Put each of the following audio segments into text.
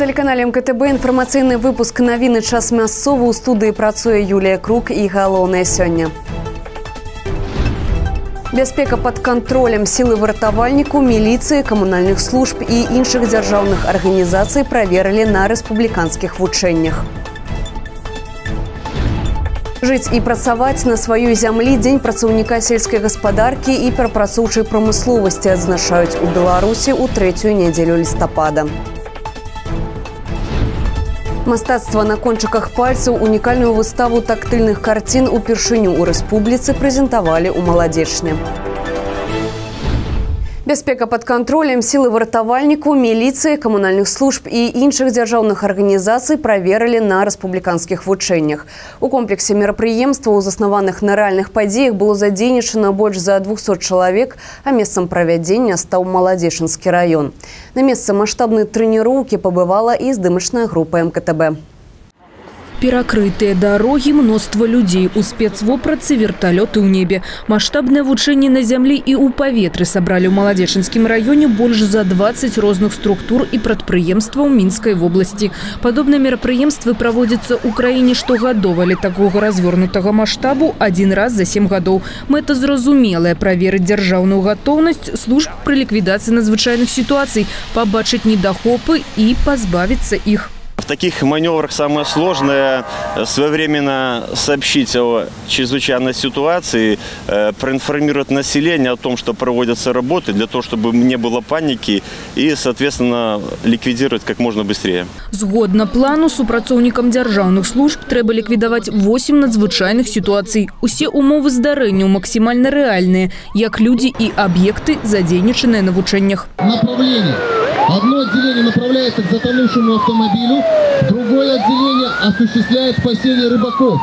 На телеканале МКТБ информационный выпуск «Новины час мясцовы». У студии працуе Юлия Круг и галоўнае сёння. Бяспека под контролем. Силы выратавальніку, милиции, коммунальных служб и іншых дзяржаўных организаций проверили на республиканских вучэннях. Жить и працаваць на сваёй зямлі Дзень працаўніка сельскай гаспадаркі і перапрацоўчай прамысловасці адзначаюць у Беларусі ў трэцюю нядзелю лістапада. Мастацтва на кончыках пальцаў унікальную выставу тактыльных карцін упершыню ў рэспубліцы прэзентавалі ў Маладзечне. Бяспека под контролем. Силы выратавальніку, милиции, коммунальных служб и іншых дзяржаўных организаций проверили на республиканских вучэннях. У комплексе мерапрыемстваў, заснаваных на рэальных падзеях, было задзейнічана больш за 200 чалавек, а месцам правядзення стаў Маладзечынскі раён. На месцы маштабнай трэніроўкі пабывала і здымачная група МКТБ. Перакрытые дороги, множество людей, у спецвопратцы, вертолеты у небе. Масштабное вучэнне на земле и у паветры собрали в Маладзечынскім районе больше за 20 розных структур и прадпрыемстваў Минской области. Подобные мерапрыемствы проводятся ў краіне штогадова, але такого развернутого масштабу один раз за 7 годов. Мэта зразумелая – проверить дзяржаўную готовность служб при ликвидации надзвычайных ситуаций, побачить недохопы и позбавиться их. В таких маневрах самое сложное – своевременно сообщить о чрезвычайной ситуации, проинформировать население о том, что проводятся работы, для того, чтобы не было паники и, соответственно, ликвидировать как можно быстрее. Згодна плану, супрацоўнікам дзяржаўных служб трэба ликвидовать 8 надзвычайных ситуаций. Усе умовы здарэнняў максимально реальные, як люди и объекты, задзейнічаныя на вучэннях. Направление. Одно отделение направляется к затонувшему автомобилю, другое отделение осуществляет спасение рыбаков.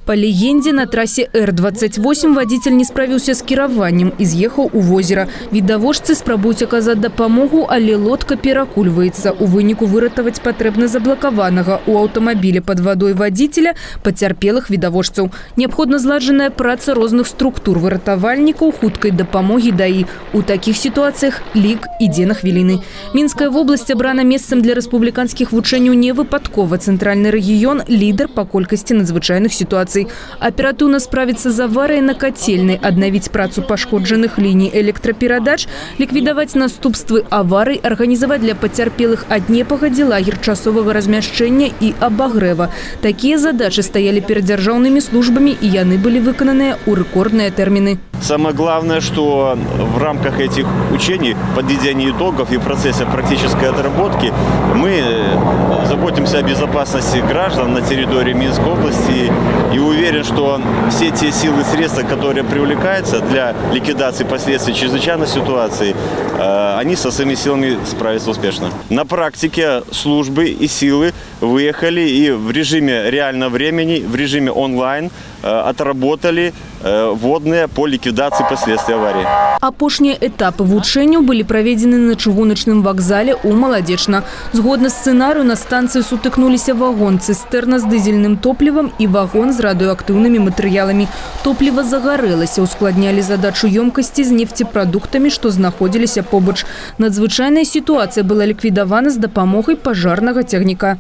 По легенде, на трассе Р-28 водитель не справился с кіраваннем и съехал у озера. Відавочцы спрабуюць аказаць дапамогу, але лодка перакульваецца. У выніку выратаваць патрэбна заблокаванага у аўтамабіле под водой водителя, пацярпелых відавочцаў. Неабходна зладжаная праца розных структур выратавальнікаў, хуткай дапамогі ДАІ. У таких ситуациях лік ідзе на хвіліны. Минская область абрана месцам для республиканских вучэнняў не выпадкова. Центральный регион – лидер по колькасці надзвычайных ситуаций. Оперативно справиться с аварией на котельной, аднавіць працу пашкоджаных линий электропередач, ликвидовать наступствы аварий, организовать для потерпелых ад непагадзі лагерь часового размяшчэння и обогрева. Такие задачи стояли перед дзяржаўнымі службами, и яны были выкананыя у рекордные термины. Самое главное, что в рамках этих учений, подведения итогов и процесса практической отработки мы заботимся о безопасности граждан на территории Минской области и уверен, что все те силы и средства, которые привлекаются для ликвидации последствий чрезвычайной ситуации, они со своими силами справятся успешно. На практике службы и силы выехали и в режиме реального времени, в режиме онлайн отработали водные по ликвидации последствий аварии. Апошнія этапы вучэнняў были проведены на чыгуначным вокзале у Маладзечна. Згодна сцэнарыю, на станцию сутыкнуліся вагон-цыстэрна с дызельным топливом и вагон с радиоактивными материалами. Топливо загорелось, ускладняли задачу емкости с нефтепродуктами, что находились побач. Надзвычайная ситуация была ликвидована с дапамогай пожарного техника.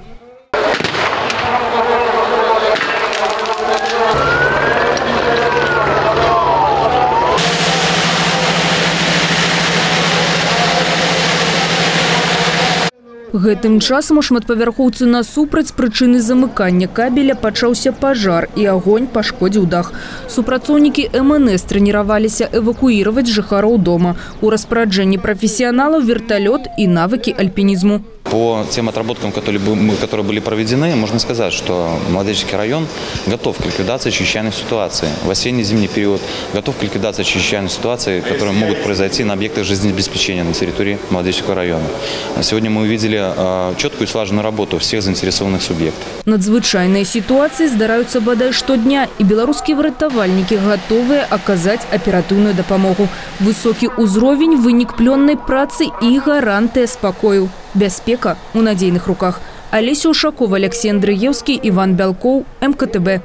Гэтым часам у шматпавярхоўцы насупраць прычыны замыкання кабеля пачаўся пажар і агонь пашкодзіў дах. Супрацоўнікі МНС трэніраваліся эвакуировать жыхароў дома. У распараджэнні прафесіяналаў вертолет и навыки альпинизму. По тем отработкам, которые были проведены, можно сказать, что Маладзечинский район готов к ликвидации чрезвычайных ситуаций. В осенне-зимний период готов к ликвидации чрезвычайных ситуаций, которые могут произойти на объектах жизнеобеспечения на территории Маладзечинского района. Сегодня мы увидели четкую и слаженную работу всех заинтересованных субъектов. Надзвычайные ситуации здараюцца бадай штодня, и белорусские выратавальнікі готовы оказать оперативную дапамогу. Высокий узровень, вынік плённай працы и гарантия спокою. Бяспека у надзейных руках. Олеся Ушакова, Алексей Андреевский, Иван Бялков, МКТБ.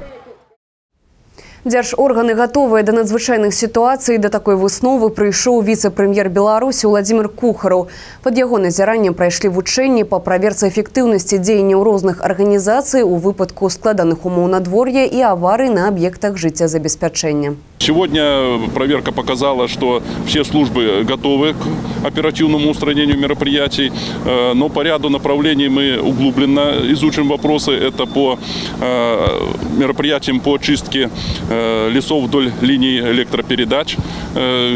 Дзяржорганы готовыя до надзвычайных ситуаций. До такой высновы пришел вице-премьер Беларуси Владимир Кухаров. Под его назираннем прошли вучэнні по проверке эффективности дзеянняў розных организаций у выпадку складаных умоў надворья и аварий на объектах жыццезабеспячэння. Сегодня проверка показала, что все службы готовы к оперативному устранению мероприятий, но по ряду направлений мы углубленно изучим вопросы. Это по мероприятиям по очистке лесов вдоль линий электропередач.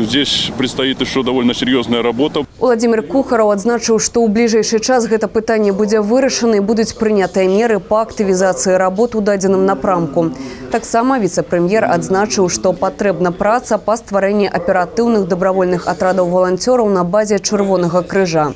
Здесь предстоит еще довольно серьезная работа. Владимир Кухаров отзначил, что в ближайший час это питание будет вырашено и будут приняты меры по активизации работ у дадзеным напрамку. Так само вице-премьер отзначил, что потребна праца по стварэнні оперативных добровольных отрядов волонтеров на базе Чырвонага крыжа.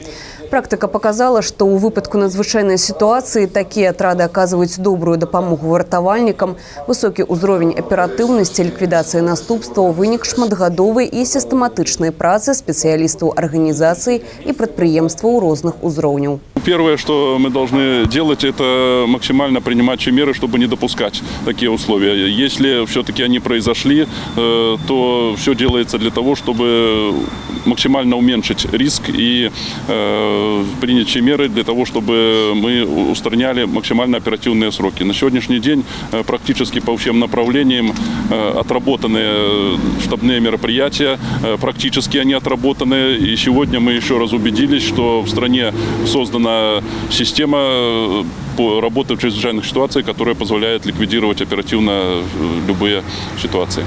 Практика показала, что у выпадку надзвычайной ситуации такие отряды оказывают добрую допомогу выратавальникам. Высокий уровень оперативности, ликвидации наступстваў, вынік шматгадовой и систематичной працы специалистов организаций и предприемстваў розных узроўняў. Первое, что мы должны делать, это максимально принимать меры, чтобы не допускать такие условия. Если все-таки они произошли, то все делается для того, чтобы максимально уменьшить риск и принять меры для того, чтобы мы устраняли максимально оперативные сроки. На сегодняшний день практически по всем направлениям отработаны штабные мероприятия, практически они отработаны. И сегодня мы еще раз убедились, что в стране создана система по работе в чрезвычайных ситуациях, которая позволяет ликвидировать оперативно любые ситуации.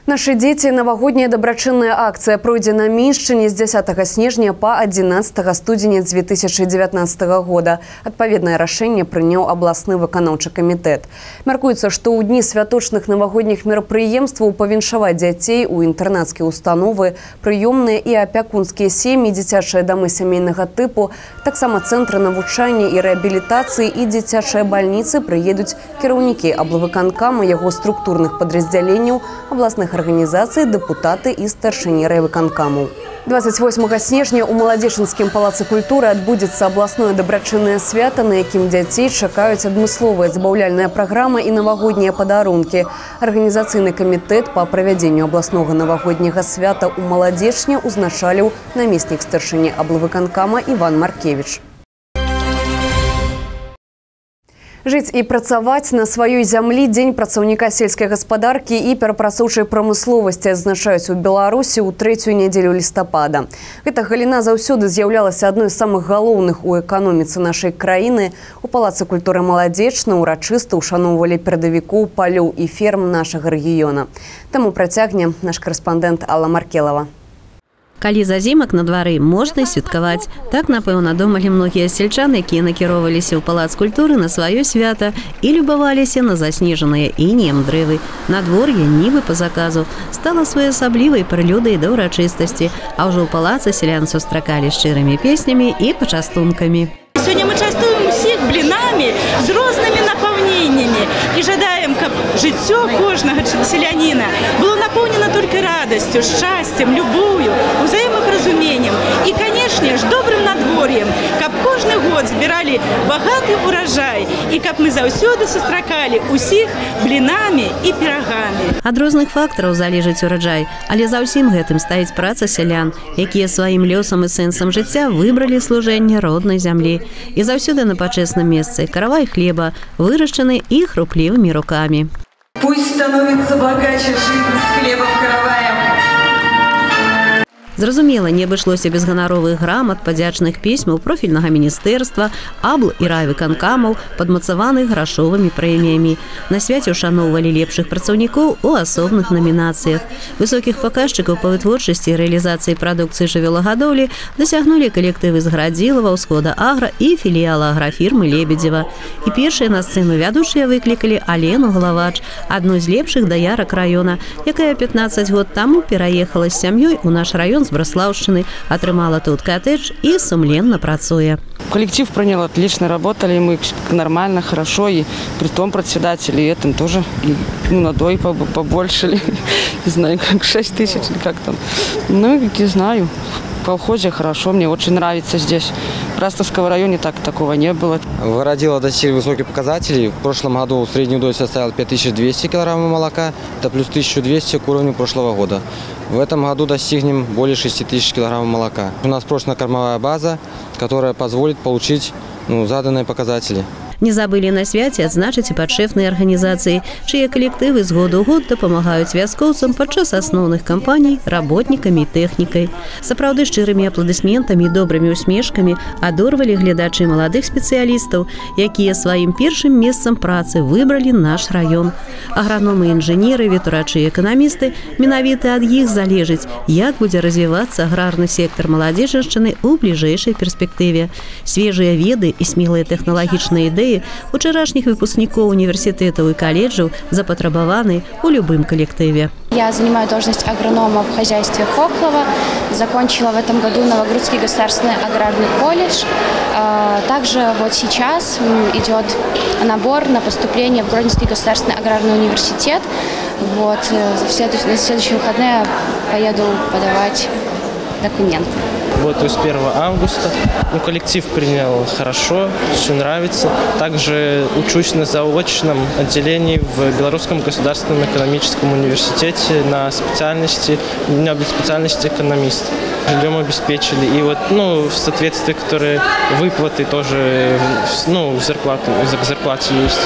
Наши дети. Новогодняя добрачынная акция пройдзе на Міншчыне с 10 снежня по 11 студзеня 2019 года. Адпаведнае рашэнне прыняў абласны выканаўчы камітэт. Мяркуецца, што ў дні святочных навагодніх мерапрыемстваў павіншаваць дзяцей у інтэрнацкія установы, прыёмныя і апякунскія сем'і, дзіцячыя дамы сямейнага тыпу, таксама цэнтры навучання і рэабілітацыі і дзіцячыя бальніцы прыедуць кіраўнікі аблвыканкама, яго структурных падраздзяленняў, абласных организации, депутаты и старшыні райвыканкаму. 28 снежня у Маладзечынскім палацы культуры адбудзецца абласное дабрачыннае свята, на якім дзяцей чакаюць адмысловая забаўляльная праграма і навагоднія падарункі. Арганізацыйны камітэт па правядзенню абласнога навагодняга свята у Маладзечне узначаліў намеснік старшыні аблвыканкама Іван Маркевіч. Жыць і працаваць на сваёй зямлі дзень працаўніка сельскай гаспадаркі і перапрацоўчай прамысловасці адзначаюць у Беларусі ў трэцюю нядзелю лістапада. Гэта галіна заўсёды з'яўлялася адной з самых галоўных у эканоміцы нашай краіны. У палацы культуры Маладзечна урачыста ушаноўвалі перадавікоў палёў і ферм нашага рэгіёна. Таму працягне наш карэспандэнт Алла Маркелова. Калі зазімак на двары, можна святкаваць. Так, напэўна, думалі многія сельчаны, якія накіроўваліся ў палац культуры на сваё свята і любаваліся на заснежаныя інеем дрэвы. Надвор'е, нібы па заказу, стала своеасаблівай прэлюдай да ўрачыстасці, а ўжо ў палацы сялян сустракалі шчырымі песнямі і пачастункамі. Сёння мы частуем усіх блінамі з рознымі напаўненнямі і жадаем, каб жыццё кожнага селяніна было напоўнена только радасцю, шчасцем, любов'ю, узаемапразумением и, конечно ж, добрым надвор'ем, каб кожны год збіралі багаты урожай і каб мы заўсёды сустракалі усіх блінамі і пірагамі. Ад розных фактараў залежыць ураджай, але за ўсім гэтым стаіць праца сялян, якія сваім лёсам і сэнсам жыцця выбралі служэнне роднай зямлі. І заўсёды на пачэсным месцы каравай хлеба, вырашчаны і хруплівымі рукамі. Пусть становится богаче жизнь с хлебом караваем. Зразумела, не абышлося без ганаровых грамат, падзячных пісьмаў профільнага міністэрства, абл і райвыканкамаў, падмацаваных грашовымі прэміямі. На свяце ушаноўвалі лепшых працаўнікоў у асобных намінацыях. Высокіх паказчыкаў па вытворчасці і рэалізацыі прадукцыі жывёлагадоўлі дасягнулі калектывы з Градзілава, Усхода Агра і філіяла аграфірмы Лебедзева. І першыя на сцэну вядучыя выклікалі Алену Главач, адну з лепшых даярак раёна, якая 15 год таму пераехала з сям'ёй у наш раён з Браслаўшчыны, атрымала тут коттедж и сумленно працуе. Коллектив принял отлично, работали мы нормально, хорошо, и при том председатели этим тоже надой побольше, не знаю, как 6 тысяч или как там. Ну, не знаю, колхозе хорошо, мне очень нравится здесь. В Ростовском районе такого не было. Городило достигли высоких показателей. В прошлом году средний удой составил 5200 килограммов молока, это плюс 1200 к уровню прошлого года. В этом году достигнем более 6000 килограммов молока. У нас прочно-кормовая база, которая позволит получить заданные показатели. Не забыли на свяце адзначыць і падшэфныя арганізацыі, чые калектывы з году ў год дапамагаюць вяскоўцам падчас асноўных кампаній, работнікамі і тэхнікай. Сапраўды шчырымі апладысментамі і добрымі усмешкамі адорвалі гледачы маладых спецыялістаў, якія сваім першым месцам працы выбралі наш раён. Аграномы, інжынеры, ветурачы і эканамісты, менавіта ад іх залежыць, як будзе развівацца аграрны сектар Маладзечаншчыны ў бліжэйшай перспектыве. Свежыя веды і смелыя тэхналагічныя ідэі учарашніх выпускников университетов и колледжев запатрабованы у любым коллективе. Я занимаю должность агронома в хозяйстве Хохлова. Закончила в этом году Новогрудский государственный аграрный колледж. Также вот сейчас идет набор на поступление в Гродненский государственный аграрный университет. Вот, на следующие выходные поеду подавать документы. Вот, то есть 1 августа. Коллектив принял хорошо, все нравится. Также учусь на заочном отделении в Белорусском государственном экономическом университете на специальности, у меня специальность экономист. Жильем обеспечили. И вот, в соответствии, которые выплаты тоже, к зарплате есть.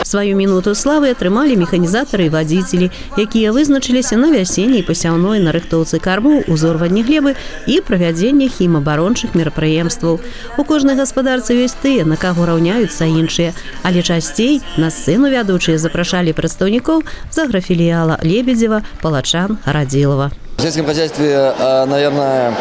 Свою минуту славы атрымалі механизаторы и водители, якія вызначыліся на вясенняй пасяўной нарыхтоўцы кармоў, узорванні глебы и правядзенні хімабарончых мерапрыемстваў. У кожнай гаспадарцы ёсць тыя, на каго раўняюцца іншыя, але часцей на сцэну вядучыя запрашалі прадстаўнікоў з аграфіліяла Лебедзева, Палачан, Радзілава. В сельском хозяйстве, наверное,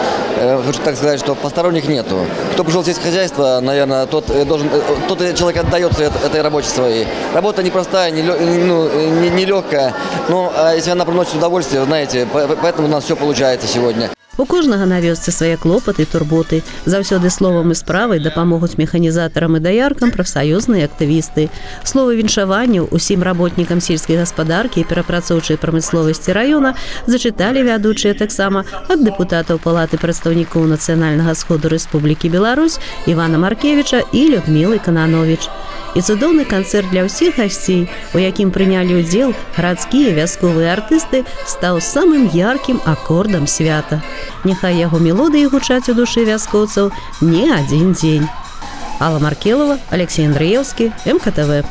хочу так сказать, что посторонних нету. Кто пришел в сельское хозяйство, наверное, тот человек отдается этой работе своей. Работа непростая, нелегкая, но если она приносит удовольствие, знаете, поэтому у нас все получается сегодня. У кожнага на вёсцы свае клопаты і турботы. Заўсёды словам і справай дапамогуць механізатарам і даяркам прафсаюзныя актывісты. Словы віншаванняў усім работнікам сельскай гаспадаркі і перапрацоўчай прамысловасці раёна зачыталі вядучыя таксама ад дэпутатаў Палаты прадстаўнікоў Нацыянальнага сходу Рэспублікі Беларусь Івана Маркевіча і Людмілы Канановіч. І цудоўны канцэрт для ўсіх гасцей, у якім прынялі ўдзел гарадскія вясковыя артысты, стаў самым яркім акордам свята. Няхай яго мелодыі гучаць у душы вяскоўцаў не адзін дзень. Алла Маркелова, Алексей Андреевский, МКТВ.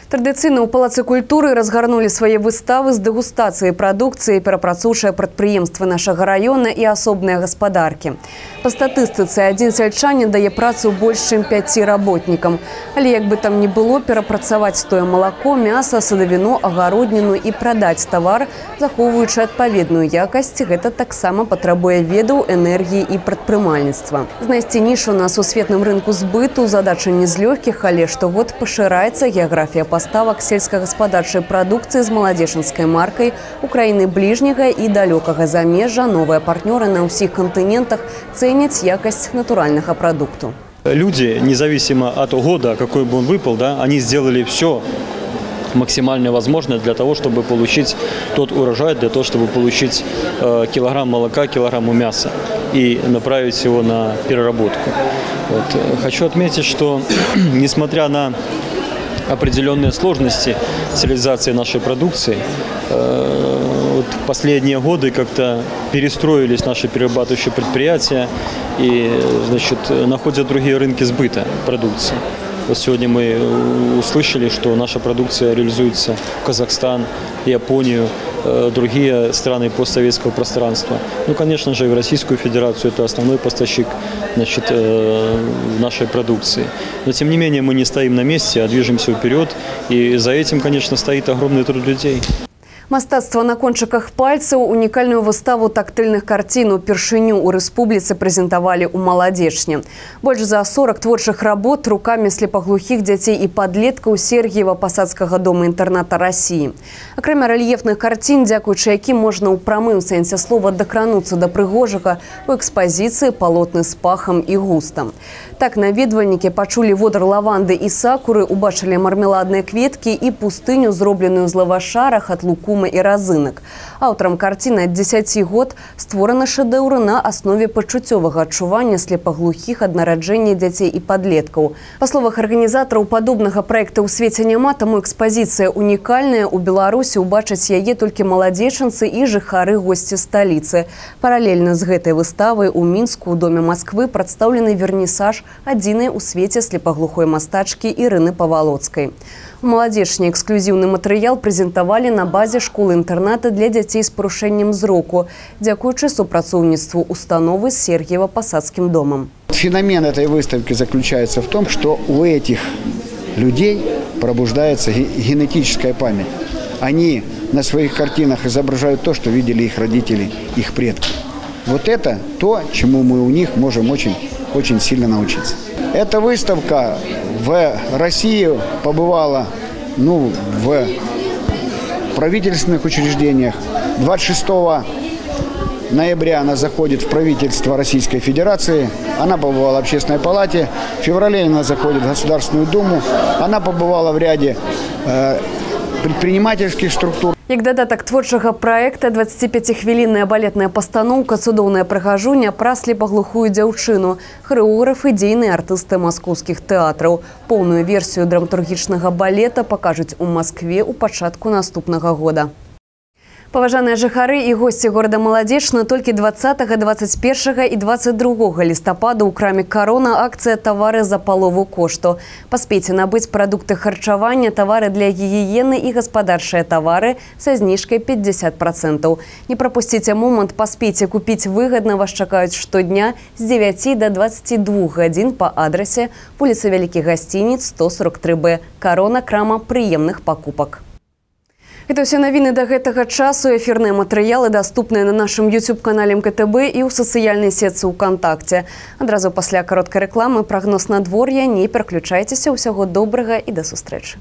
Традыцыйна ў Палацы культуры разгарнулі свае выставы з дэгустацыяй прадукцыі, перапрацоўчыя прадпрыемствы нашага раёна і асобныя гаспадаркі. Па статыстыцы, адзін сельчанін дае працу больш чым 5 работнікам. Але як бы там ні было, перапрацаваць тое малако, мяса, садавіну, агародніну і прадаць тавар, захоўваючы адпаведную якасць, гэта таксама патрабуе ведаў, энергіі і прадпрымальніцтва. Знайсці нішу на сусветным рынку збыту задача не з лёгкіх, але штогод пашыраецца геаграфія поставак сельскагаспадарчай прадукцыі з маладзечанскай маркай у краіны бліжняга і далёкага замежжа. Новыя партнёры на ўсіх кантынентах цэняць якасць натуральнага прадукту. Люди, независимо от года, какой бы он выпал, они сделали все максимально возможное для того, чтобы получить тот урожай, для того, чтобы получить килограмм молока, килограмму мяса и направить его на переработку. Хочу отметить, что несмотря на определенные сложности с реализацией нашей продукции, в последние годы как-то перестроились наши перерабатывающие предприятия и, находят другие рынки сбыта продукции. Вот сегодня мы услышали, что наша продукция реализуется в Казахстан, Японию, другие страны постсоветского пространства. Конечно же, и в Российскую Федерацию это основной поставщик нашей продукции. Но тем не менее мы не стоим на месте, а движемся вперед. И за этим, конечно, стоит огромный труд людей. Мастацтва на кончыках пальцаў унікальную выставу тактыльных карцін упершыню ў рэспубліцы прэзентавалі ў Маладзечне. Больш за 40 творчых работ рукамі слепаглухіх дзяцей і падлеткаў Сергіева-Пасадскага дома-інтэрната Расіі. Акрамя рэльефных карцін, дзякуючы якім можна ў прамым сэнсе слова дакрануцца да прыгожага, у экспазіцыі палотны з пахам і густам. Так наведвальнікі пачулі водар лаванды і сакуры, убачылі мармеладныя кветкі і пустыню, зробленую з лаваша, рахат-луку, гумы і разынак. Аўтарам карціны ад 10 год створаны шэдэўры на аснове пачуццёвага адчування слепаглухіх ад нараджэння дзяцей і падлеткаў. Па словах арганізатараў, падобнага праекта ў свеце няма, таму экспазіцыя унікальная. У Беларусі убачаць яе толькі маладзечанцы і жыхары госці сталіцы. Паралельна з гэтай выставай у Мінску ў Доме Масквы прадстаўлены вернісаж адзінай у свеце слепаглухой мастачкі Ірыны Павалоцкай. У маладзечні эксклюзіўны матэрыял прэзентавалі на базе школы-інтэрната для дзяцей з парушэннем зроку, дзякуючы супрацоўніцтву установы з Сергиево-Посадским домом. Феномен этой выставки заключается в том, что у этих людей пробуждается генетическая память. Они на своих картинах изображают то, что видели их родители, их предки. Вот это то, чему мы у них можем очень сильно научиться. Эта выставка в России побывала в правительственных учреждениях. 26 ноября она заходит в правительство Российской Федерации. Она побывала в Общественной палате. В феврале она заходит в Государственную Думу. Она побывала в ряде предпринимательских структур. Як дадатак творчага праекта 25-хвілінная балетная пастаноўка «Цудоўная прыгажуня» пра слепаглухую дзяўчыну. Харэографы, дзейныя артысты маскоўскіх тэатраў. Поўную версію драматургічнага балета пакажуць у Маскве ў пачатку наступнага года. Паважаныя жыхары і госці горада Маладзечна, толькі 20, 21 і 22 лістапада ў краме «Карона» акцыя «Тавары за палову кошту». Паспейце набыць прадукты харчавання, тавары для гігіены і гаспадарчыя тавары са зніжкай 50%. Не прапусціце момант, паспейце купіць выгадна. Вас чакаюць штодня з 9 до 22 гадзін па адрасе вуліца Вялікі гасцініц, 143Б. «Карона» – крама прыемных пакупак. Это все навіны до гэтага часу. Эфірныя матэрыялы даступныя на нашым YouTube-канале МКТБ і ў сацыяльнай сетцы УКонтакте. Адразу пасля кароткай рэкламы прагноз надвор'я. Не пераключайцеся. Усяго добрага і да сустрэчы.